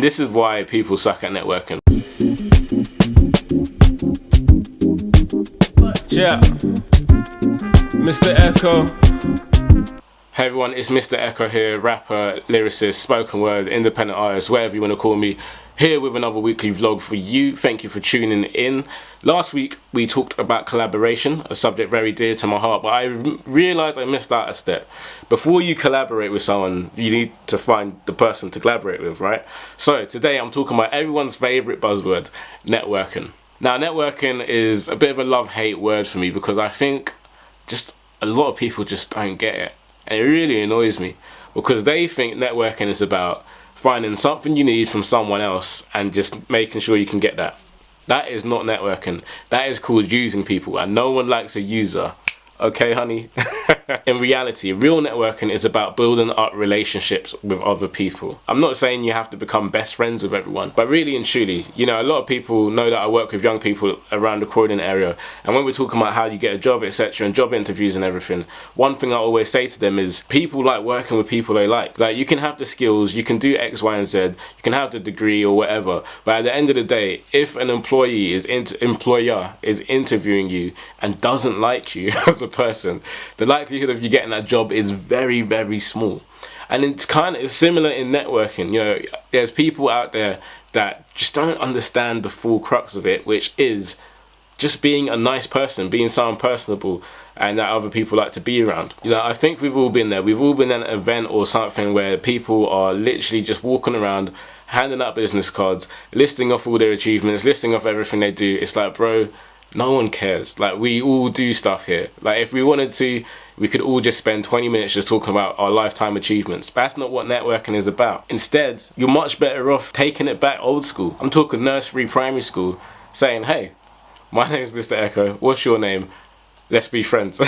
This is why people suck at networking. Yeah, Mr. Echo. Hey everyone, it's Mr. Echo here, rapper, lyricist, spoken word, independent artist, whatever you want to call me, here with another weekly vlog for you. Thank you for tuning in. Last week we talked about collaboration, a subject very dear to my heart, but I realised I missed out a step. Before you collaborate with someone, you need to find the person to collaborate with, right? So today I'm talking about everyone's favourite buzzword, networking. Now networking is a bit of a love-hate word for me because I think just a lot of people just don't get it. And it really annoys me because they think networking is about finding something you need from someone else and just making sure you can get that. That is not networking. That is called using people, and no one likes a user. Okay, honey? In reality, real networking is about building up relationships with other people. I'm not saying you have to become best friends with everyone, but really and truly, you know, a lot of people know that I work with young people around the Croydon area, and when we're talking about how you get a job, etc., and job interviews and everything, one thing I always say to them is people like working with people they like. Like, you can have the skills, you can do X, Y, and Z, you can have the degree or whatever, but at the end of the day, if an employer is interviewing you and doesn't like you as a person, the likelihood of you getting that job is very, very small. And it's kind of similar in networking. You know, there's people out there that just don't understand the full crux of it, which is just being a nice person, being someone personable and that other people like to be around. You know, I think we've all been there. We've all been at an event or something where people are literally just walking around handing out business cards, listing off all their achievements, listing off everything they do. It's like, bro, no one cares. Like, we all do stuff here. Like, if we wanted to, we could all just spend 20 minutes just talking about our lifetime achievements. But that's not what networking is about. Instead, you're much better off taking it back old school. I'm talking nursery, primary school, saying, hey, my name's Mr. Echo, what's your name? Let's be friends.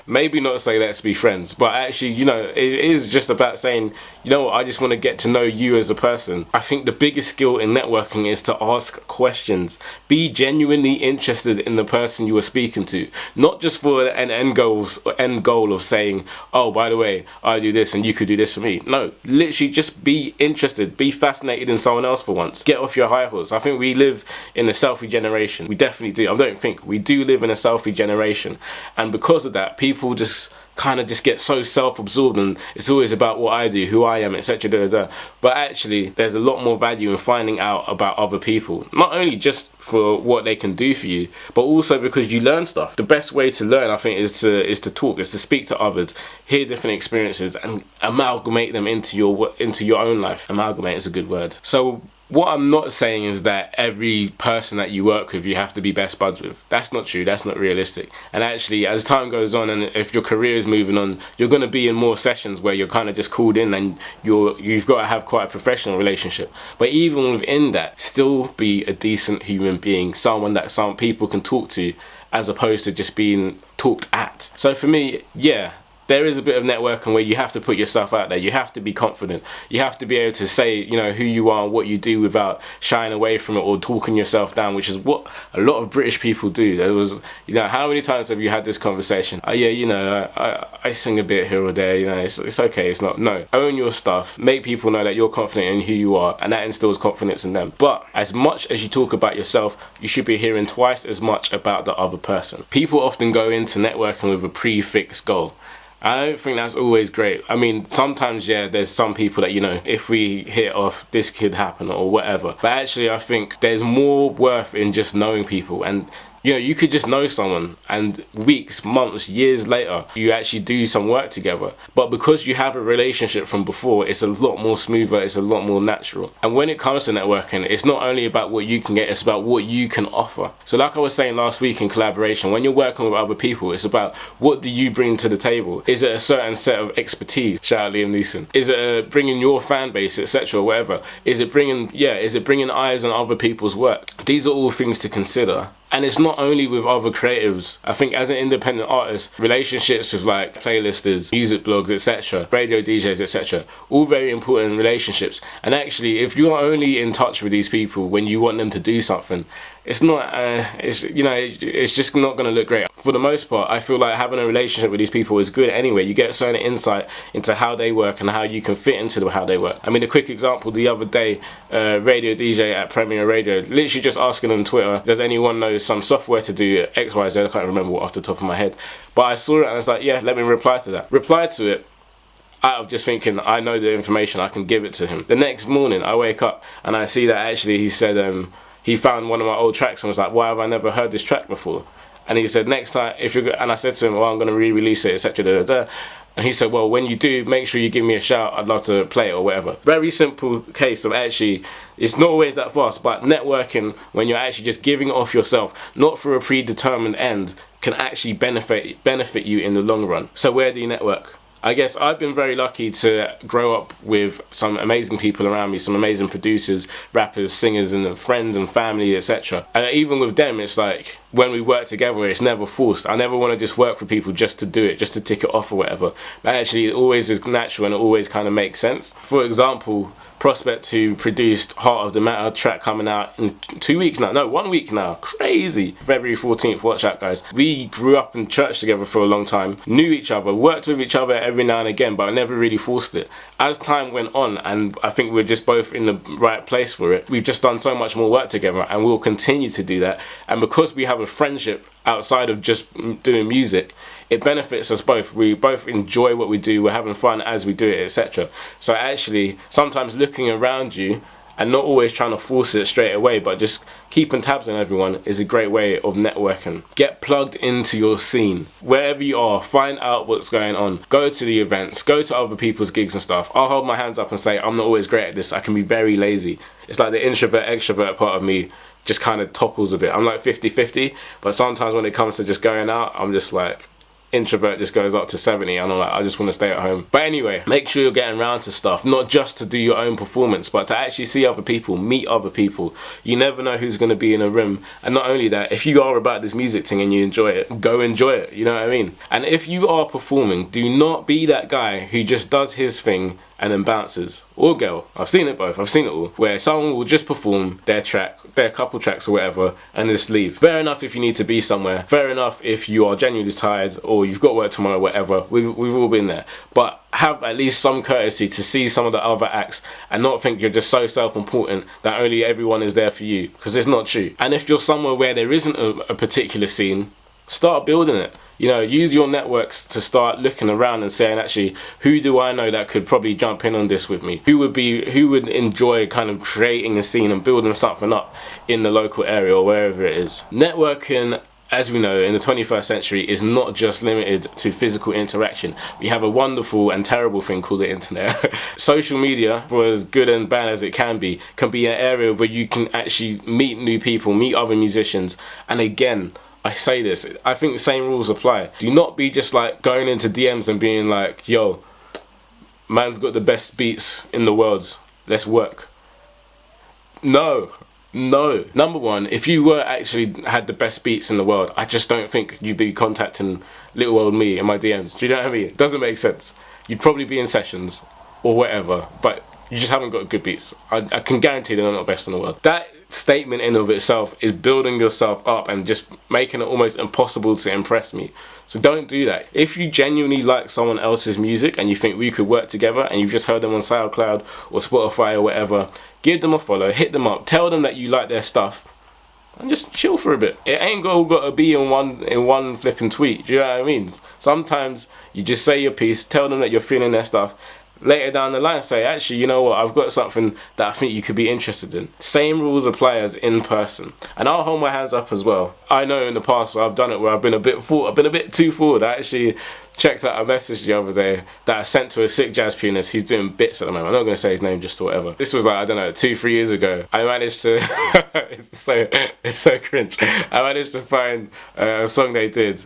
Maybe not say let's be friends, but actually, you know, it is just about saying, you know what, I just want to get to know you as a person. I think the biggest skill in networking is to ask questions. Be genuinely interested in the person you are speaking to, not just for an end goal of saying, oh, by the way, I do this and you could do this for me. No, literally just be interested, be fascinated in someone else for once. Get off your high horse. I think we live in a selfie generation. We definitely do. I don't think, we do live in a selfie generation. And because of that, people just kind of just get so self-absorbed and it's always about what I do, who I am, etc. But actually, there's a lot more value in finding out about other people. Not only just for what they can do for you, but also because you learn stuff. The best way to learn, I think, is to talk, is to speak to others, hear different experiences and amalgamate them into your own life. Amalgamate is a good word. So what I'm not saying is that every person that you work with you have to be best buds with. That's not true, that's not realistic. And actually, as time goes on and if your career is moving on, you're going to be in more sessions where you're kind of just called in and you've got to have quite a professional relationship. But even within that, still be a decent human being, someone that some people can talk to as opposed to just being talked at. So for me, yeah, there is a bit of networking where you have to put yourself out there. You have to be confident. You have to be able to say, you know, who you are and what you do without shying away from it or talking yourself down, which is what a lot of British people do. There was, you know, how many times have you had this conversation? Oh yeah, you know, I sing a bit here or there, you know, it's okay, it's not. No, own your stuff. Make people know that you're confident in who you are and that instills confidence in them. But as much as you talk about yourself, you should be hearing twice as much about the other person. People often go into networking with a prefixed goal. I don't think that's always great. I mean, sometimes, yeah, there's some people that, you know, if we hit off, this could happen or whatever. But actually, I think there's more worth in just knowing people. And you know, you could just know someone and weeks, months, years later, you actually do some work together. But because you have a relationship from before, it's a lot more smoother, it's a lot more natural. And when it comes to networking, it's not only about what you can get, it's about what you can offer. So like I was saying last week in collaboration, when you're working with other people, it's about what do you bring to the table? Is it a certain set of expertise? Shout out Liam Neeson. Is it bringing your fan base, etc., or whatever? Is it bringing eyes on other people's work? These are all things to consider. And it's not only with other creatives. I think as an independent artist, relationships with like playlisters, music blogs, etc., radio DJs, etc., all very important relationships. And actually, if you're only in touch with these people when you want them to do something, it's not, it's just not going to look great. For the most part, I feel like having a relationship with these people is good anyway. You get a certain insight into how they work and how you can fit into how they work. I mean, a quick example, the other day, radio DJ at Premier Radio, literally just asking on Twitter, does anyone know some software to do XYZ? I can't remember what off the top of my head. But I saw it and I was like, yeah, let me reply to that. Replied to it out of just thinking, I know the information, I can give it to him. The next morning, I wake up and I see that actually he said, he found one of my old tracks and was like, why have I never heard this track before? And he said, next time, if you're, and I said to him, well, I'm going to re-release it, etc. And he said, well, when you do, make sure you give me a shout, I'd love to play it or whatever. Very simple case of actually, it's not always that fast, but networking, when you're actually just giving it off yourself, not for a predetermined end, can actually benefit you in the long run. So where do you network? I guess I've been very lucky to grow up with some amazing people around me, some amazing producers, rappers, singers, and friends and family, etc. And even with them, it's like when we work together, it's never forced. I never want to just work with people just to do it, just to tick it off or whatever. But actually, it always is natural and it always kind of makes sense. For example, Prospect, who produced Heart of the Matter track coming out in 2 weeks now. No, 1 week now. Crazy. February 14th, watch that, guys. We grew up in church together for a long time, knew each other, worked with each other every now and again, but I never really forced it. As time went on, and I think we're just both in the right place for it, we've just done so much more work together, and we'll continue to do that. And because we have a friendship outside of just doing music, it benefits us both. We both enjoy what we do, we're having fun as we do it, etc. So actually, sometimes looking around you and not always trying to force it straight away, but just keeping tabs on everyone is a great way of networking. Get plugged into your scene. Wherever you are, find out what's going on. Go to the events, go to other people's gigs and stuff. I'll hold my hands up and say, I'm not always great at this. I can be very lazy. It's like the introvert, extrovert part of me just kind of topples a bit. I'm like 50-50, but sometimes when it comes to just going out, I'm just like, introvert just goes up to 70 and I'm like, I just want to stay at home. But anyway, make sure you're getting around to stuff, not just to do your own performance, but to actually see other people, meet other people. You never know who's going to be in a room. And not only that, if you are about this music thing and you enjoy it, go enjoy it, you know what I mean? And if you are performing, do not be that guy who just does his thing and then bounces, or girl. I've seen it both, I've seen it all, where someone will just perform their track, their couple tracks or whatever, and just leave. Fair enough if you need to be somewhere, fair enough if you are genuinely tired or you've got work tomorrow, whatever, we've all been there. But have at least some courtesy to see some of the other acts and not think you're just so self-important that only everyone is there for you, because it's not true. And if you're somewhere where there isn't a particular scene, start building it. You know, use your networks to start looking around and saying, actually, who do I know that could probably jump in on this with me? Who would enjoy kind of creating a scene and building something up in the local area or wherever it is? Networking, as we know, in the 21st century is not just limited to physical interaction. We have a wonderful and terrible thing called the internet. Social media, for as good and bad as it can be an area where you can actually meet new people, meet other musicians, and again, I say this, I think the same rules apply. Do not be just like going into DMs and being like, yo, man's got the best beats in the world, let's work. No. Number one, if you were actually had the best beats in the world, I just don't think you'd be contacting little old me in my DMs. Do you know what I mean? It doesn't make sense. You'd probably be in sessions or whatever, but you just haven't got good beats. I can guarantee they're not the best in the world. That statement in of itself is building yourself up and just making it almost impossible to impress me. So don't do that. If you genuinely like someone else's music and you think we could work together and you've just heard them on SoundCloud or Spotify or whatever, give them a follow, hit them up, tell them that you like their stuff, and just chill for a bit. It ain't got to be in one flipping tweet. Do you know what I mean? Sometimes you just say your piece, tell them that you're feeling their stuff. Later down the line, say, actually, you know what, I've got something that I think you could be interested in. Same rules apply as in person. And I'll hold my hands up as well. I know in the past where I've done it where I've been a bit too forward. I actually checked out a message the other day that I sent to a sick jazz pianist. He's doing bits at the moment. I'm not going to say his name just or whatever. This was like, I don't know, 2-3 years ago. I managed to, it's so cringe. I managed to find a song he did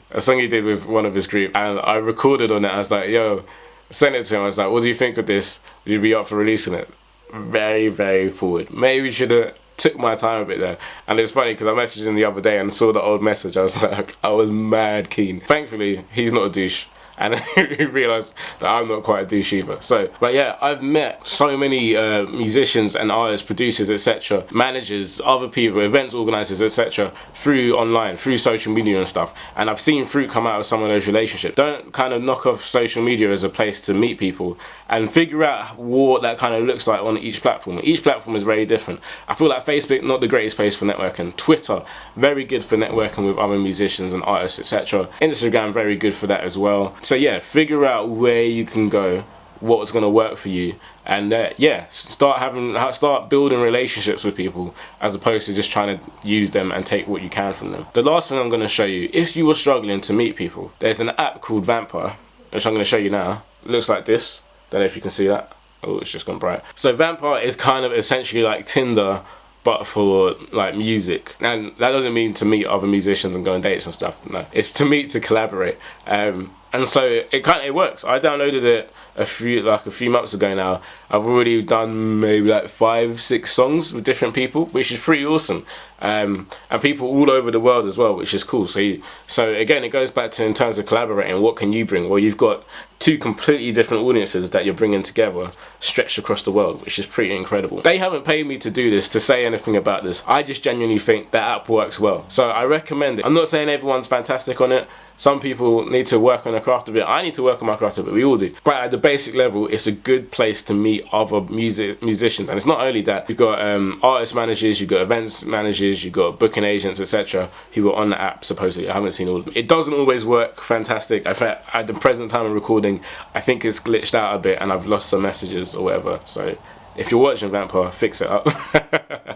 with one of his group. And I recorded on it. I was like, yo, sent it to him. I was like, what do you think of this? Would you be up for releasing it? Very, very forward. Maybe we should have took my time a bit there. And it's funny because I messaged him the other day and saw the old message. I was like, I was mad keen. Thankfully, he's not a douche. and I realised that I'm not quite a douche either. So, but yeah, I've met so many musicians and artists, producers, etc., managers, other people, events organisers, etc., through online, through social media and stuff, and I've seen fruit come out of some of those relationships. Don't kind of knock off social media as a place to meet people, and figure out what that kind of looks like on each platform. Each platform is very different. I feel like Facebook, not the greatest place for networking. Twitter, very good for networking with other musicians and artists, etc. Instagram, very good for that as well. So yeah, figure out where you can go, what's going to work for you, and yeah, start building relationships with people as opposed to just trying to use them and take what you can from them. The last thing I'm going to show you, if you were struggling to meet people, there's an app called Vampire, which I'm going to show you now. It looks like this. Don't know if you can see that. Oh, it's just gone bright. So Vampire is kind of essentially like Tinder, but for like music, and that doesn't mean to meet other musicians and go on dates and stuff. No, it's to meet, to collaborate. And so it works. I downloaded it a few months ago now. I've already done maybe like 5-6 songs with different people, which is pretty awesome. And people all over the world as well, which is cool. So again, it goes back to, in terms of collaborating, what can you bring? Well, you've got two completely different audiences that you're bringing together, stretched across the world, which is pretty incredible. They haven't paid me to do this, to say anything about this. I just genuinely think that app works well. So I recommend it. I'm not saying everyone's fantastic on it. Some people need to work on their craft a bit. I need to work on my craft a bit. We all do. But at the basic level, it's a good place to meet other musicians. And it's not only that. You've got artist managers, you've got events managers, you've got booking agents, etc., who are on the app, supposedly. I haven't seen all of them. It doesn't always work fantastic. In fact, at the present time of recording, I think it's glitched out a bit and I've lost some messages or whatever. So if you're watching Vampire, fix it up.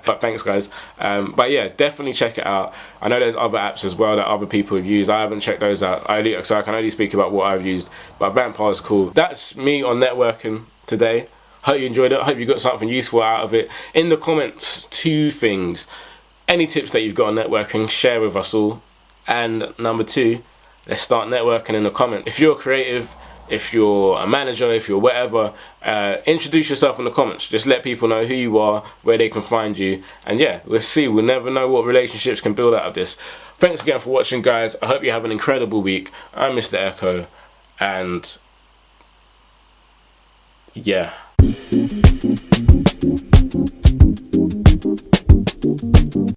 But thanks, guys. But yeah, definitely check it out. I know there's other apps as well that other people have used. I haven't checked those out, so I can only speak about what I've used. But Vampire is cool. That's me on networking today. Hope you enjoyed it. Hope you got something useful out of it. In the comments, 2 things. Any tips that you've got on networking, share with us all. And number 2, let's start networking in the comments. If you're creative, if you're a manager, if you're whatever, introduce yourself in the comments. Just let people know who you are, where they can find you, and yeah, we'll see. We'll never know what relationships can build out of this. Thanks again for watching, guys. I hope you have an incredible week. I'm Mr. Echo, and yeah.